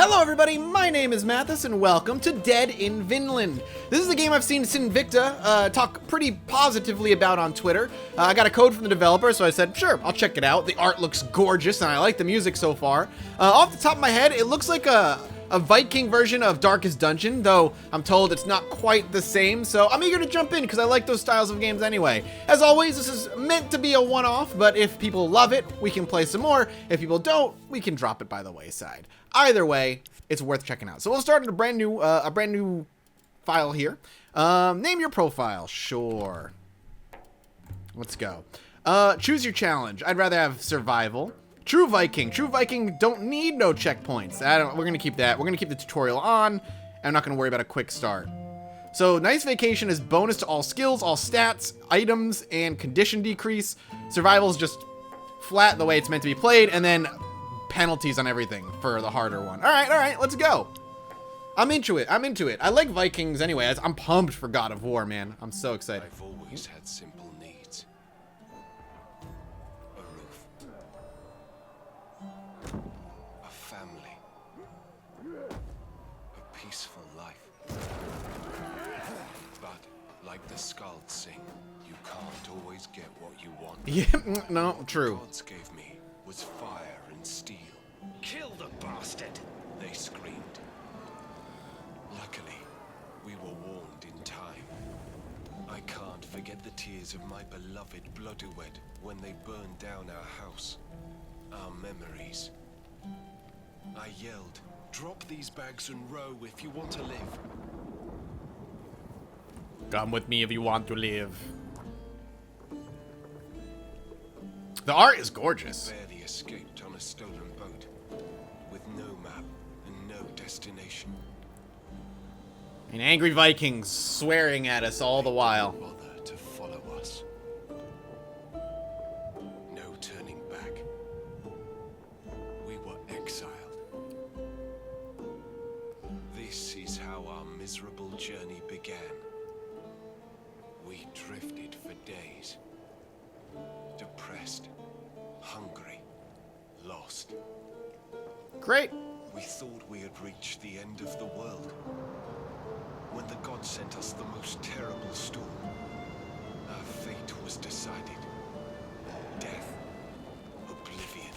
Hello everybody, my name is Mathis and welcome to Dead in Vinland. This is a game I've seen Sinvicta talk pretty positively about on Twitter. I got a code from the developer, so I said, sure, I'll check it out. The art looks gorgeous and I like the music so far. Off the top of my head, it looks like a Viking version of Darkest Dungeon, though I'm told it's not quite the same, so I'm eager to jump in because I like those styles of games anyway. As always, this is meant to be a one-off, but if people love it, we can play some more. If people don't, we can drop it by the wayside. Either way, it's worth checking out. So we'll start in a brand new file here. Name your profile. Sure. Let's go. Choose your challenge. I'd rather have survival. True Viking. True Viking don't need no checkpoints. We're gonna keep that. We're gonna keep the tutorial on. I'm not gonna worry about a quick start. So Nice Vacation is bonus to all skills, all stats, items, and condition decrease. Survival is just flat the way it's meant to be played, and then penalties on everything for the harder one. All right, let's go. I'm into it. I like Vikings anyway. I'm pumped for God of War, man. I'm so excited. I've always had simple needs. A roof. A family. A peaceful life. But, like the Skalds sing, you can't always get what you want. Yeah, no, true. What the gods gave me was fire and steel. Kill the bastard! They screamed. Luckily, we were warned in time. I can't forget the tears of my beloved Bloodywed when they burned down our house. Our memories. I yelled, drop these bags and row if you want to live. Come with me if you want to live. The art is gorgeous. Barely escaped on a stolen boat, with no map and no destination. And angry Vikings swearing at us all the while. Bother to follow us. No turning back. We were exiled. This is how our miserable journey began. We drifted for days. Depressed, hungry, lost. Great. We thought we had reached the end of the world. When the gods sent us the most terrible storm, our fate was decided. Death, oblivion.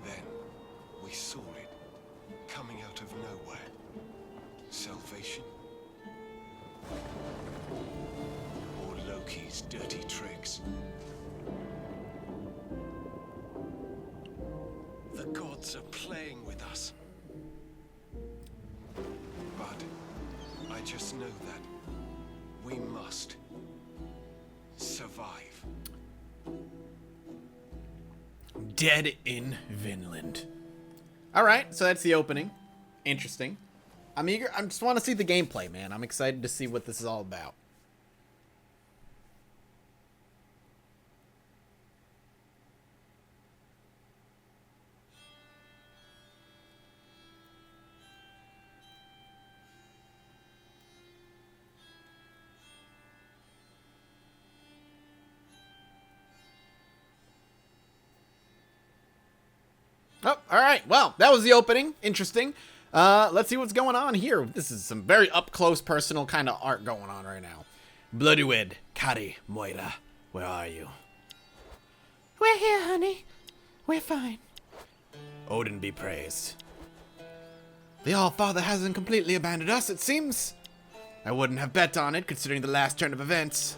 Then we saw it, coming out of nowhere. Salvation? Or Loki's dirty tricks? The gods are playing with us. But I just know that we must survive. Dead in Vinland. All right, so that's the opening. Interesting. I'm eager. I just want to see the gameplay, man. I'm excited to see what this is all about. Oh, all right. Well, that was the opening. Interesting. Let's see what's going on here. This is some very up-close, personal kind of art going on right now. Bloodywed, Kari, Moira, where are you? We're here, honey. We're fine. Odin be praised. The All-Father hasn't completely abandoned us, it seems. I wouldn't have bet on it, considering the last turn of events.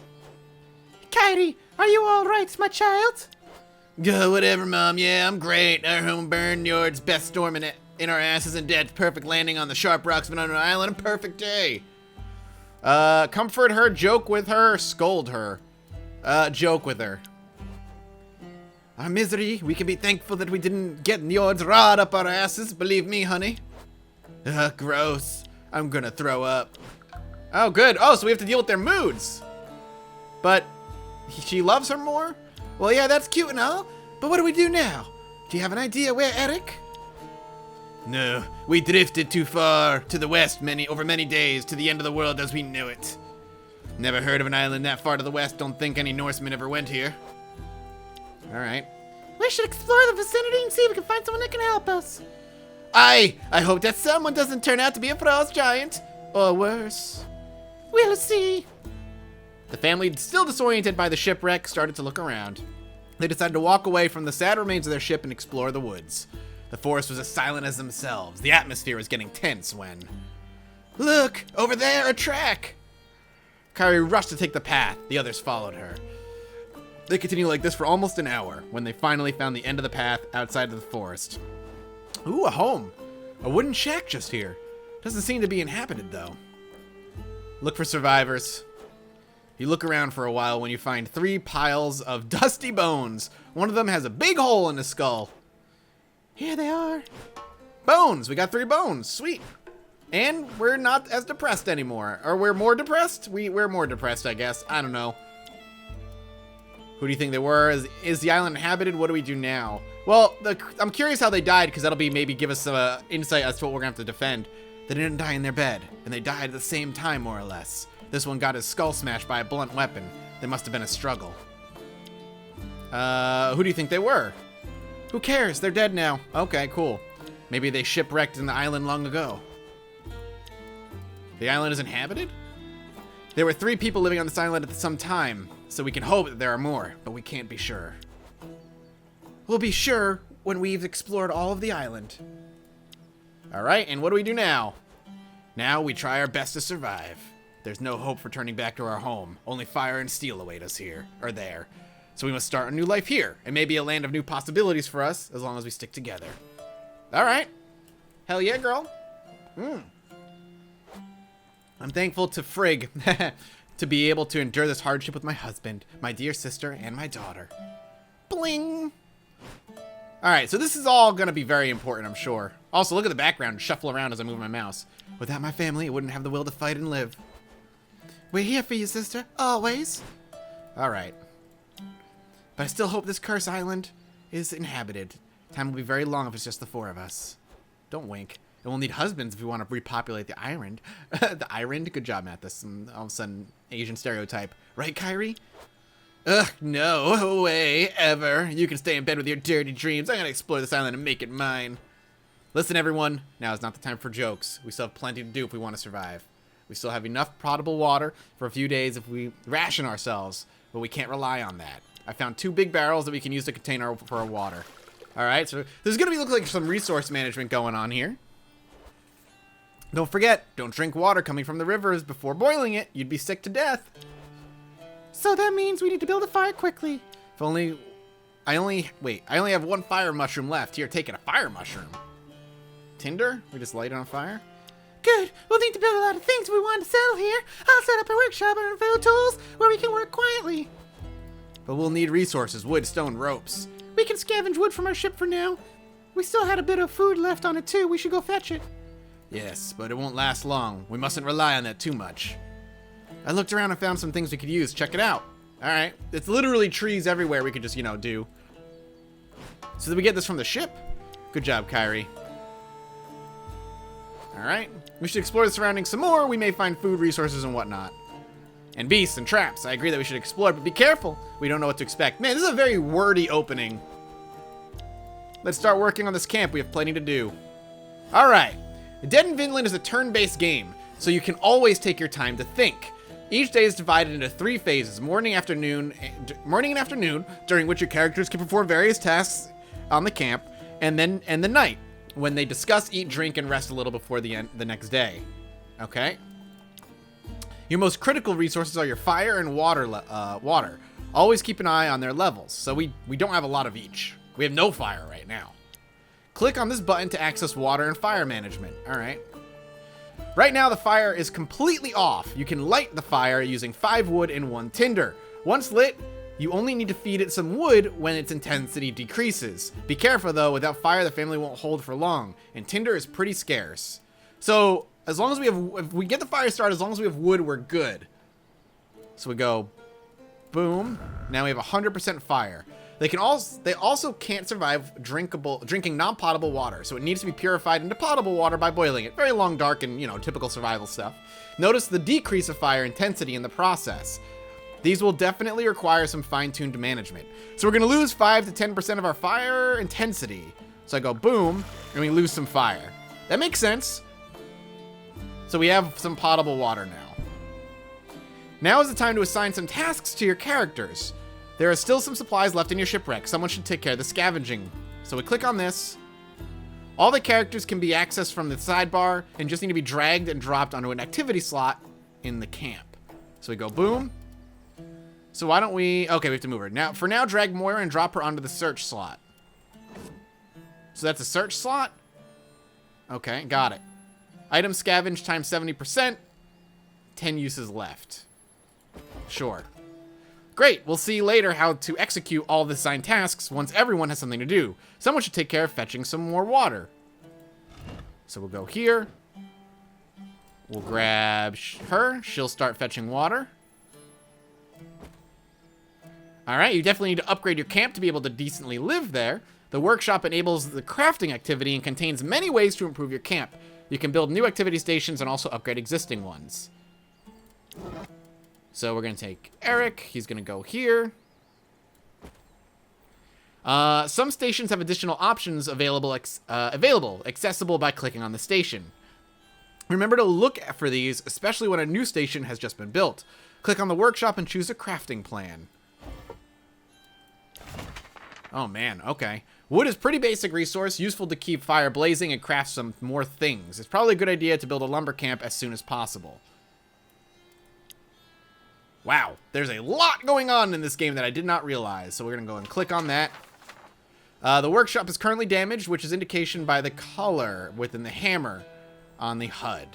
Kari, are you all right, my child? Go, whatever, Mom. Yeah, I'm great. Our home burned, Njord's best storm in our asses and dead. Perfect landing on the sharp rocks of an unknown island. A perfect day. Comfort her, joke with her, scold her. Joke with her. Our misery, we can be thankful that we didn't get Njord's rod up our asses. Believe me, honey. Ugh, gross. I'm gonna throw up. Oh, good. Oh, so we have to deal with their moods. But she loves her more? Well, yeah, that's cute and all, but what do we do now? Do you have an idea where Eric? No, we drifted too far to the west over many days to the end of the world as we knew it. Never heard of an island that far to the west, don't think any Norsemen ever went here. All right. We should explore the vicinity and see if we can find someone that can help us. I hope that someone doesn't turn out to be a frost giant. Or worse. We'll see. The family, still disoriented by the shipwreck, started to look around. They decided to walk away from the sad remains of their ship and explore the woods. The forest was as silent as themselves. The atmosphere was getting tense when... Look! Over there, a track! Kyrie rushed to take the path. The others followed her. They continued like this for almost an hour, when they finally found the end of the path outside of the forest. Ooh, a home. A wooden shack just here. Doesn't seem to be inhabited, though. Look for survivors. You look around for a while when you find 3 piles of dusty bones. One of them has a big hole in the skull. Here they are. Bones! We got 3 bones. Sweet. And we're not as depressed anymore. Or we're more depressed? We're more depressed, I guess. I don't know. Who do you think they were? Is the island inhabited? What do we do now? Well, I'm curious how they died, because that'll be maybe give us some insight as to what we're going to have to defend. They didn't die in their bed, and they died at the same time, more or less. This one got his skull smashed by a blunt weapon. There must have been a struggle. Who do you think they were? Who cares? They're dead now. Okay, cool. Maybe they shipwrecked in the island long ago. The island is inhabited? There were 3 people living on this island at some time, so we can hope that there are more, but we can't be sure. We'll be sure when we've explored all of the island. Alright, and what do we do now? Now we try our best to survive. There's no hope for turning back to our home. Only fire and steel await us here, or there. So we must start a new life here. It may be a land of new possibilities for us, as long as we stick together. Alright. Hell yeah, girl. I'm thankful to Frigg to be able to endure this hardship with my husband, my dear sister, and my daughter. Bling! Alright, so this is all going to be very important, I'm sure. Also, look at the background and shuffle around as I move my mouse. Without my family, I wouldn't have the will to fight and live. We're here for you, sister. Always. Alright. But I still hope this cursed island is inhabited. Time will be very long if it's just the 4 of us. Don't wink. And we'll need husbands if we want to repopulate the island. The island? Good job, Mathis. All of a sudden, Asian stereotype. Right, Kyrie? Ugh, no way, ever. You can stay in bed with your dirty dreams. I'm gonna explore this island and make it mine. Listen, everyone. Now is not the time for jokes. We still have plenty to do if we want to survive. We still have enough potable water for a few days if we ration ourselves, but we can't rely on that. I found 2 big barrels that we can use to contain for our water. Alright, so there's gonna be look like some resource management going on here. Don't forget, don't drink water coming from the rivers before boiling it. You'd be sick to death. So that means we need to build a fire quickly. I only have 1 fire mushroom left. Here, take it, a fire mushroom. Tinder? We just light it on fire? Good. We'll need to build a lot of things we want to sell here. I'll set up a workshop and food tools where we can work quietly. But we'll need resources, wood, stone, ropes. We can scavenge wood from our ship for now. We still had a bit of food left on it too. We should go fetch it. Yes, but it won't last long. We mustn't rely on that too much. I looked around and found some things we could use. Check it out. Alright. It's literally trees everywhere we could just, do. So did we get this from the ship? Good job, Kyrie. Alright. We should explore the surroundings some more. We may find food, resources, and whatnot. And beasts and traps. I agree that we should explore, but be careful. We don't know what to expect. Man, this is a very wordy opening. Let's start working on this camp. We have plenty to do. Alright. Dead in Vinland is a turn-based game, so you can always take your time to think. Each day is divided into 3 phases, morning and afternoon, during which your characters can perform various tasks on the camp, and then the night, when they discuss, eat, drink, and rest a little before the next day. Okay? Your most critical resources are your fire and water. Always keep an eye on their levels, so we don't have a lot of each. We have no fire right now. Click on this button to access water and fire management. Alright. Right now, the fire is completely off. You can light the fire using 5 wood and 1 tinder. Once lit, you only need to feed it some wood when its intensity decreases. Be careful, though. Without fire, the family won't hold for long, and tinder is pretty scarce. So, as long as if we get the fire started, as long as we have wood, we're good. So we go, boom. Now we have 100% fire. They also can't survive drinking non-potable water, so it needs to be purified into potable water by boiling it. Very long, dark, and, typical survival stuff. Notice the decrease of fire intensity in the process. These will definitely require some fine-tuned management. So we're going to lose 5 to 10% of our fire intensity. So I go boom, and we lose some fire. That makes sense. So we have some potable water now. Now is the time to assign some tasks to your characters. There are still some supplies left in your shipwreck. Someone should take care of the scavenging. So we click on this. All the characters can be accessed from the sidebar and just need to be dragged and dropped onto an activity slot in the camp. So we go boom. So why don't we... Okay, we have to move her. Now, for now, drag Moira and drop her onto the search slot. So that's a search slot? Okay, got it. Item scavenge times 70%. 10 uses left. Sure. Great, we'll see later how to execute all the assigned tasks once everyone has something to do. Someone should take care of fetching some more water. So we'll go here. We'll grab her. She'll start fetching water. Alright, you definitely need to upgrade your camp to be able to decently live there. The workshop enables the crafting activity and contains many ways to improve your camp. You can build new activity stations and also upgrade existing ones. So we're going to take Eric. He's going to go here. Some stations have additional options available, accessible by clicking on the station. Remember to look for these, especially when a new station has just been built. Click on the workshop and choose a crafting plan. Oh man, okay. Wood is pretty basic resource, useful to keep fire blazing and craft some more things. It's probably a good idea to build a lumber camp as soon as possible. Wow, there's a lot going on in this game that I did not realize. So we're going to go and click on that. The workshop is currently damaged, which is indication by the color within the hammer on the HUD.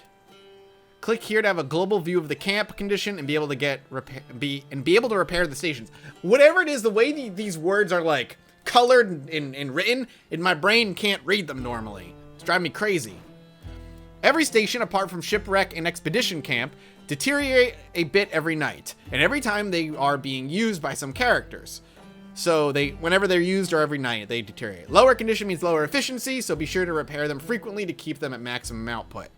Click here to have a global view of the camp condition and be able to repair the stations. Whatever it is, the way these words are like colored and written, in my brain can't read them normally. It's driving me crazy. Every station, apart from shipwreck and expedition camp, deteriorate a bit every night, and every time they are being used by some characters. So whenever they're used or every night, they deteriorate. Lower condition means lower efficiency, so be sure to repair them frequently to keep them at maximum output.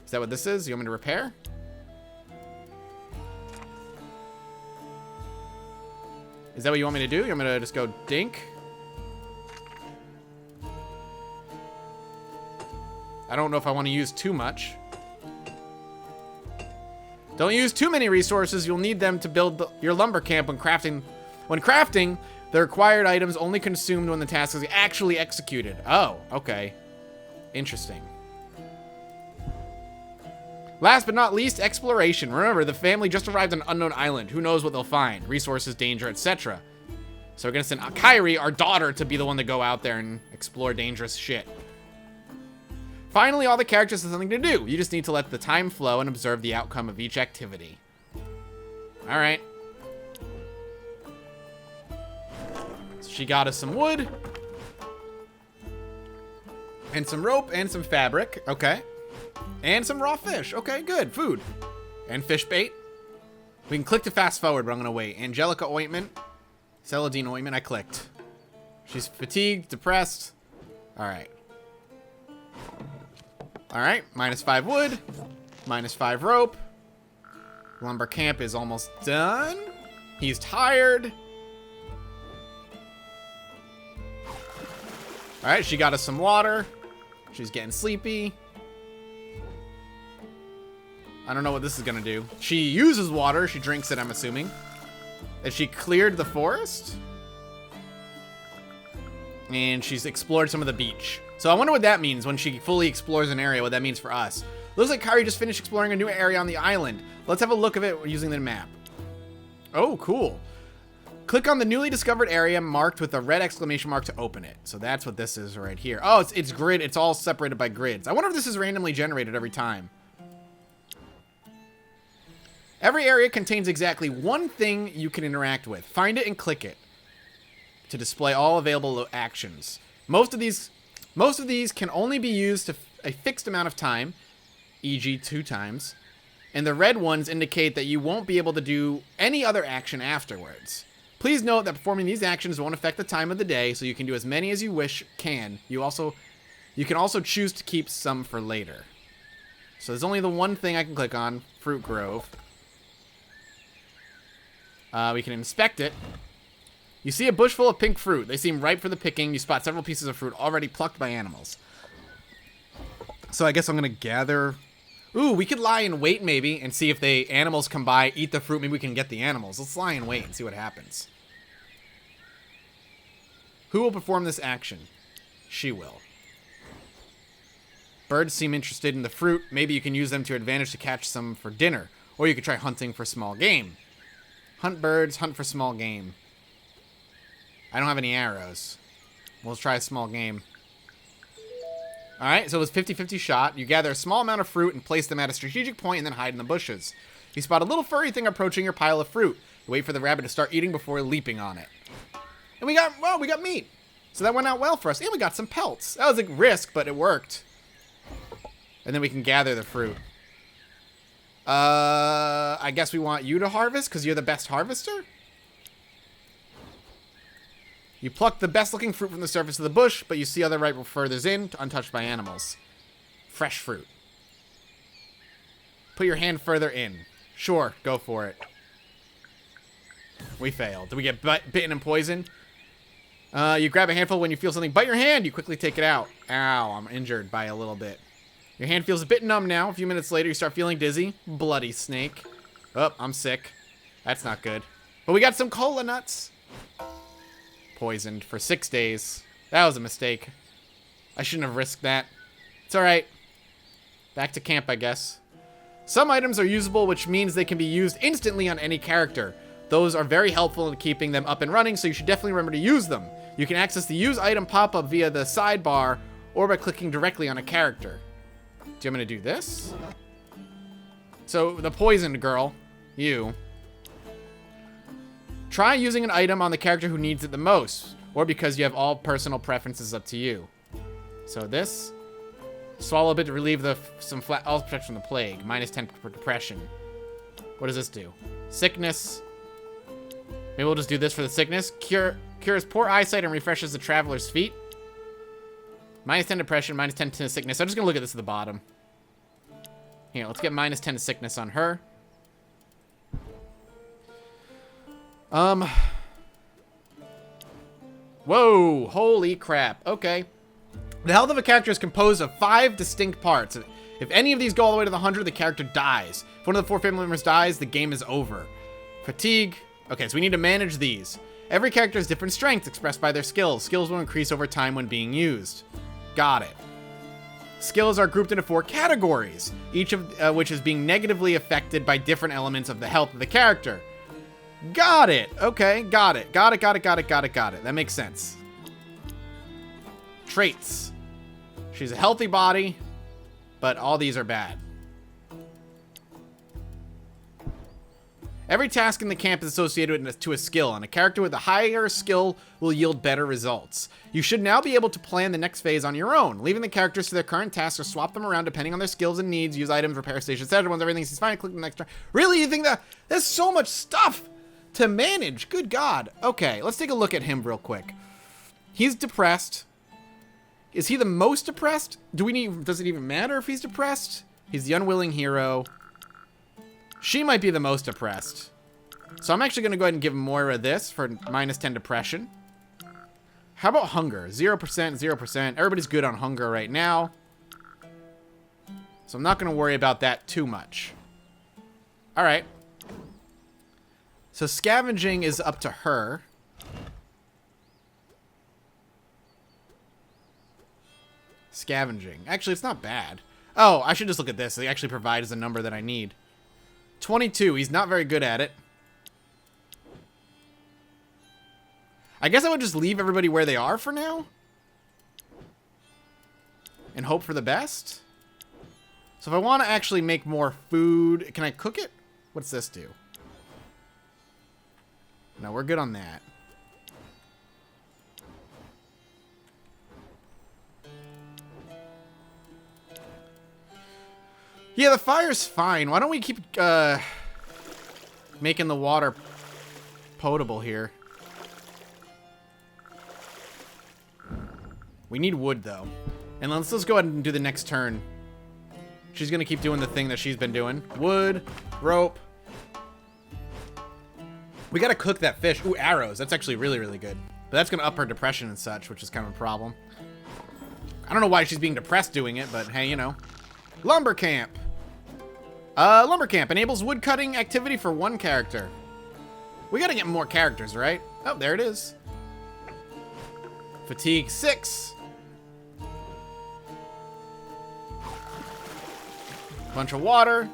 Is that what this is? You want me to repair? Is that what you want me to do? You want me to just go dink? I don't know if I want to use too much. Don't use too many resources. You'll need them to build your lumber camp when crafting. When crafting, the required items only consumed when the task is actually executed. Oh, okay. Interesting. Last but not least, exploration. Remember, the family just arrived on an unknown island. Who knows what they'll find? Resources, danger, etc. So we're going to send Kyrie, our daughter, to be the one to go out there and explore dangerous shit. Finally, all the characters have something to do. You just need to let the time flow and observe the outcome of each activity. Alright. So she got us some wood. And some rope and some fabric. Okay. And some raw fish. Okay, good. Food. And fish bait. We can click to fast forward, but I'm going to wait. Angelica ointment. Celadine ointment. I clicked. She's fatigued, depressed. Alright. Alright, -5 wood, -5 rope. Lumber camp is almost done. He's tired. Alright, she got us some water. She's getting sleepy. I don't know what this is gonna do. She uses water, she drinks it, I'm assuming. Has she cleared the forest? And she's explored some of the beach. So I wonder what that means when she fully explores an area, what that means for us. Looks like Kyrie just finished exploring a new area on the island. Let's have a look at it using the map. Oh, cool. Click on the newly discovered area marked with a red exclamation mark to open it. So that's what this is right here. Oh, it's grid. It's all separated by grids. I wonder if this is randomly generated every time. Every area contains exactly one thing you can interact with. Find it and click it to display all available actions. Most of these can only be used to a fixed amount of time, e.g. 2 times, and the red ones indicate that you won't be able to do any other action afterwards. Please note that performing these actions won't affect the time of the day, so you can do as many as you wish can. You can also choose to keep some for later. So there's only the one thing I can click on, Fruit Grove. We can inspect it. You see a bush full of pink fruit. They seem ripe for the picking. You spot several pieces of fruit already plucked by animals. So I guess I'm going to gather... Ooh, we could lie in wait maybe and see if the animals come by, eat the fruit. Maybe we can get the animals. Let's lie in wait and see what happens. Who will perform this action? She will. Birds seem interested in the fruit. Maybe you can use them to advantage to catch some for dinner. Or you could try hunting for small game. Hunt birds, hunt for small game. I don't have any arrows. We'll try a small game. Alright, so it was 50-50 shot. You gather a small amount of fruit and place them at a strategic point and then hide in the bushes. You spot a little furry thing approaching your pile of fruit. You wait for the rabbit to start eating before leaping on it. And we got meat. So that went out well for us. And we got some pelts. That was a risk, but it worked. And then we can gather the fruit. I guess we want you to harvest because you're the best harvester? You pluck the best-looking fruit from the surface of the bush, but you see other ripe furthers in, untouched by animals. Fresh fruit. Put your hand further in. Sure, go for it. We failed. Did we get bitten and poisoned? You grab a handful when you feel something bite your hand. You quickly take it out. Ow, I'm injured by a little bit. Your hand feels a bit numb now. A few minutes later, you start feeling dizzy. Bloody snake. Oh, I'm sick. That's not good. But we got some cola nuts. Poisoned for 6 days. That was a mistake. I shouldn't have risked that. It's alright. Back to camp, I guess. Some items are usable, which means they can be used instantly on any character. Those are very helpful in keeping them up and running, so you should definitely remember to use them. You can access the use item pop-up via the sidebar or by clicking directly on a character. Do you want me to do this? So, the poisoned girl, you... Try using an item on the character who needs it the most, or because you have all personal preferences up to you. So this, swallow a bit to relieve some all protection from the plague. -10 for depression. What does this do? Sickness. Maybe we'll just do this for the sickness. Cures poor eyesight and refreshes the traveler's feet. -10 depression, -10 to sickness. I'm just gonna look at this at the bottom. Here, let's get -10 to sickness on her. Whoa, holy crap. Okay. The health of a character is composed of 5 distinct parts. If any of these go all the way to the 100, the character dies. If one of the 4 family members dies, the game is over. Fatigue. Okay, so we need to manage these. Every character has different strengths expressed by their skills. Skills will increase over time when being used. Got it. Skills are grouped into 4 categories, each of which is being negatively affected by different elements of the health of the character. Got it. Okay, got it. Got it. That makes sense. Traits. She's a healthy body, but all these are bad. Every task in the camp is associated to a skill, and a character with a higher skill will yield better results. You should now be able to plan the next phase on your own, leaving the characters to their current tasks or swap them around depending on their skills and needs, use items, repair stations, etc. Once everything seems fine, click the next turn. Really? You think that? There's so much stuff to manage. Good God. Okay, let's take a look at him real quick. He's depressed. Is he the most depressed? Does it even matter if he's depressed? He's the unwilling hero. She might be the most depressed. So I'm actually going to go ahead and give Moira this for -10 depression. How about hunger? 0%, 0%. Everybody's good on hunger right now. So I'm not going to worry about that too much. All right. So scavenging is up to her. Scavenging. Actually, it's not bad. Oh, I should just look at this. It actually provides the number that I need. 22. He's not very good at it. I guess I would just leave everybody where they are for now. And hope for the best. So if I want to actually make more food, can I cook it? What's this do? No, we're good on that. Yeah, the fire's fine. Why don't we keep making the water potable here? We need wood, though. And let's go ahead and do the next turn. She's going to keep doing the thing that she's been doing. Wood, rope. We gotta cook that fish. Ooh, arrows. That's actually really, really good. But that's gonna up her depression and such, which is kind of a problem. I don't know why she's being depressed doing it, but hey, you know. Lumber camp. Lumber camp enables wood cutting activity for 1 character. We gotta get more characters, right? Oh, there it is. Fatigue 6. Bunch of water. And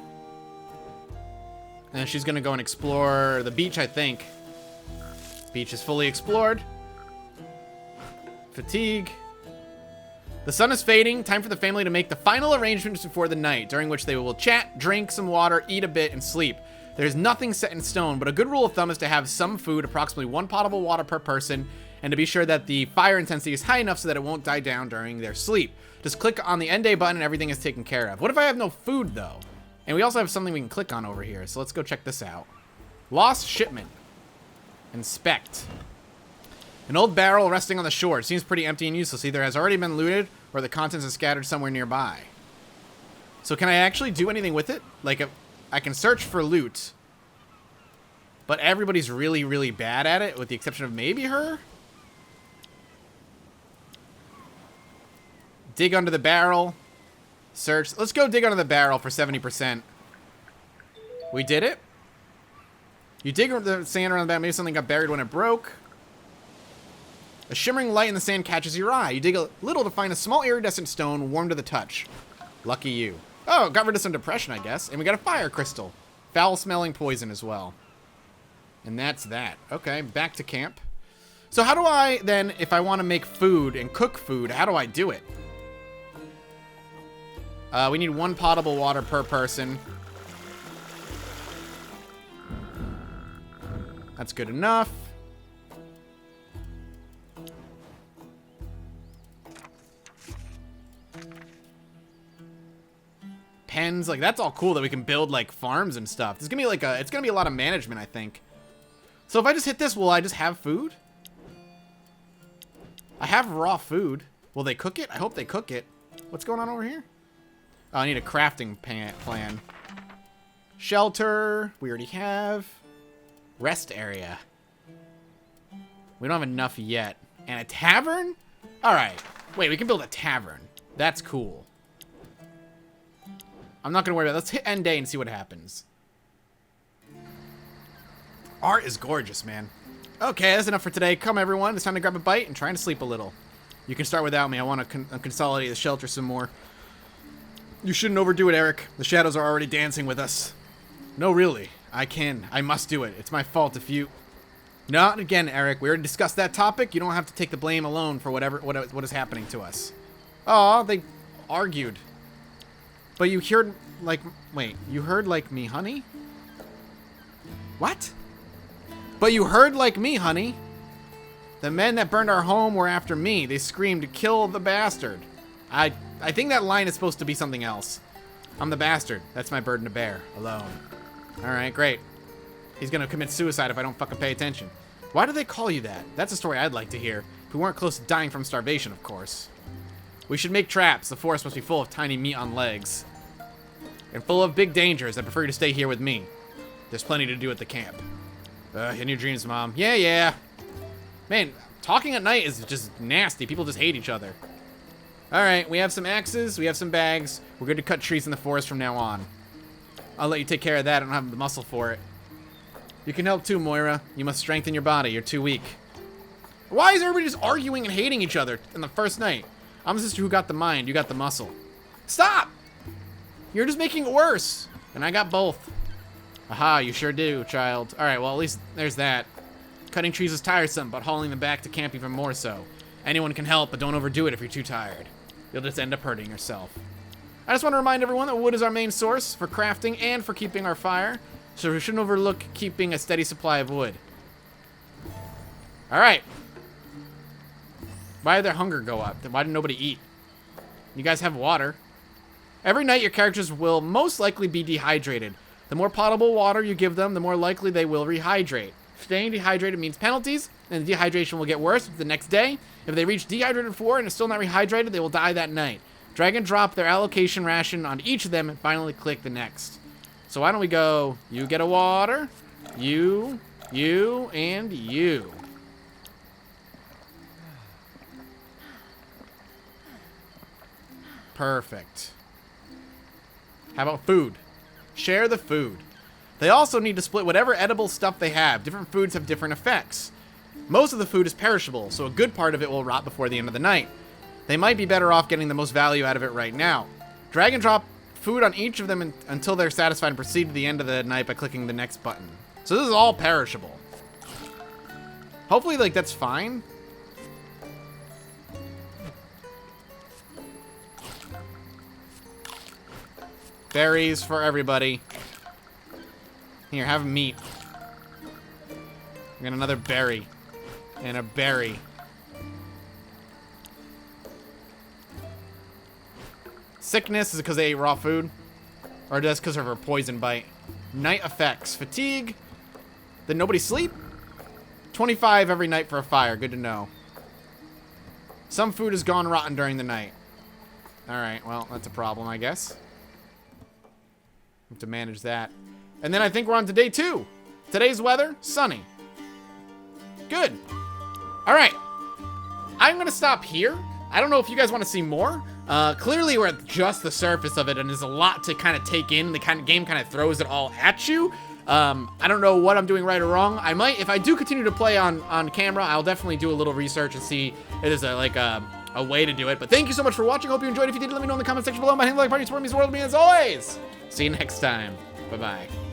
then she's gonna go and explore the beach, I think. Beach is fully explored. Fatigue. The sun is fading. Time for the family to make the final arrangements before the night, during which they will chat, drink some water, eat a bit, and sleep. There's nothing set in stone, but a good rule of thumb is to have some food, approximately 1 potable water per person, and to be sure that the fire intensity is high enough so that it won't die down during their sleep. Just click on the end day button and everything is taken care of. What if I have no food, though? And we also have something we can click on over here, so let's go check this out. Lost shipment. Inspect. An old barrel resting on the shore. It seems pretty empty and useless. Either has already been looted or the contents are scattered somewhere nearby. So can I actually do anything with it? Like, I can search for loot, but everybody's really, really bad at it, with the exception of maybe her? Dig under the barrel. Search. Let's go dig under the barrel for 70%. We did it. You dig the sand around the barrel. Maybe something got buried when it broke. A shimmering light in the sand catches your eye. You dig a little to find a small iridescent stone warm to the touch. Lucky you. Oh, got rid of some depression, I guess. And we got a fire crystal. Foul-smelling poison as well. And that's that. Okay, back to camp. So how do I, then, if I want to make food and cook food, how do I do it? We need 1 potable water per person. That's good enough. Pens, like, that's all cool that we can build, like, farms and stuff. There's gonna be, like, it's gonna be a lot of management, I think. So if I just hit this, will I just have food? I have raw food. Will they cook it? I hope they cook it. What's going on over here? Oh, I need a crafting plan. Shelter, we already have. Rest area. We don't have enough yet. And a tavern? Alright. Wait, we can build a tavern. That's cool. I'm not gonna worry about it. Let's hit end day and see what happens. Art is gorgeous, man. Okay, that's enough for today. Come, everyone. It's time to grab a bite and try to sleep a little. You can start without me. I want to consolidate the shelter some more. You shouldn't overdo it, Eric. The shadows are already dancing with us. No, really. I must do it. It's my fault if you... Not again, Eric. We already discussed that topic. You don't have to take the blame alone for what is happening to us. Aw, they argued. But you heard like... Wait, you heard like me, honey? What? But you heard like me, honey. The men that burned our home were after me. They screamed, kill the bastard. I think that line is supposed to be something else. I'm the bastard. That's my burden to bear. Alone. Alright, great. He's gonna commit suicide if I don't fucking pay attention. Why do they call you that? That's a story I'd like to hear. If we weren't close to dying from starvation, of course. We should make traps. The forest must be full of tiny meat on legs. And full of big dangers. I prefer you to stay here with me. There's plenty to do at the camp. In your dreams, Mom. Yeah. Man, talking at night is just nasty. People just hate each other. Alright, we have some axes. We have some bags. We're good to cut trees in the forest from now on. I'll let you take care of that. I don't have the muscle for it. You can help too, Moira. You must strengthen your body. You're too weak. Why is everybody just arguing and hating each other in the first night? I'm the sister who got the mind. You got the muscle. Stop! You're just making it worse. And I got both. Aha, you sure do, child. Alright, well, at least there's that. Cutting trees is tiresome, but hauling them back to camp even more so. Anyone can help, but don't overdo it if you're too tired. You'll just end up hurting yourself. I just want to remind everyone that wood is our main source for crafting and for keeping our fire, so we shouldn't overlook keeping a steady supply of wood. Alright. Why did their hunger go up? Then why did nobody eat? You guys have water. Every night your characters will most likely be dehydrated. The more potable water you give them, the more likely they will rehydrate. Staying dehydrated means penalties, and the dehydration will get worse the next day. If they reach dehydrated 4 and are still not rehydrated, they will die that night. Drag and drop their allocation ration on each of them and finally click the next. So why don't we go, you get a water, you You and you. Perfect. How about food? Share the food. They also need to split whatever edible stuff they have. Different foods have different effects. Most of the food is perishable, so a good part of it will rot before the end of the night. They might be better off getting the most value out of it right now. Drag and drop food on each of them until they're satisfied and proceed to the end of the night by clicking the next button. So this is all perishable. Hopefully, like, that's fine. Berries for everybody. Here, have meat. We got another berry. And a berry. Sickness is because they ate raw food? Or just because of her poison bite? Night effects. Fatigue. Did nobody sleep? 25 every night for a fire. Good to know. Some food has gone rotten during the night. Alright, well, that's a problem, I guess. Have to manage that. And then I think we're on to day 2. Today's weather, sunny. Good. Alright. I'm going to stop here. I don't know if you guys want to see more. Clearly we're at just the surface of it, and there's a lot to kind of take in. The game kind of throws it all at you. I don't know what I'm doing right or wrong. I might, if I do continue to play on camera, I'll definitely do a little research and see if there's a way to do it. But thank you so much for watching. Hope you enjoyed. If you did, let me know in the comment section below. My hand like party support means the world to me as always. See you next time. Bye-bye.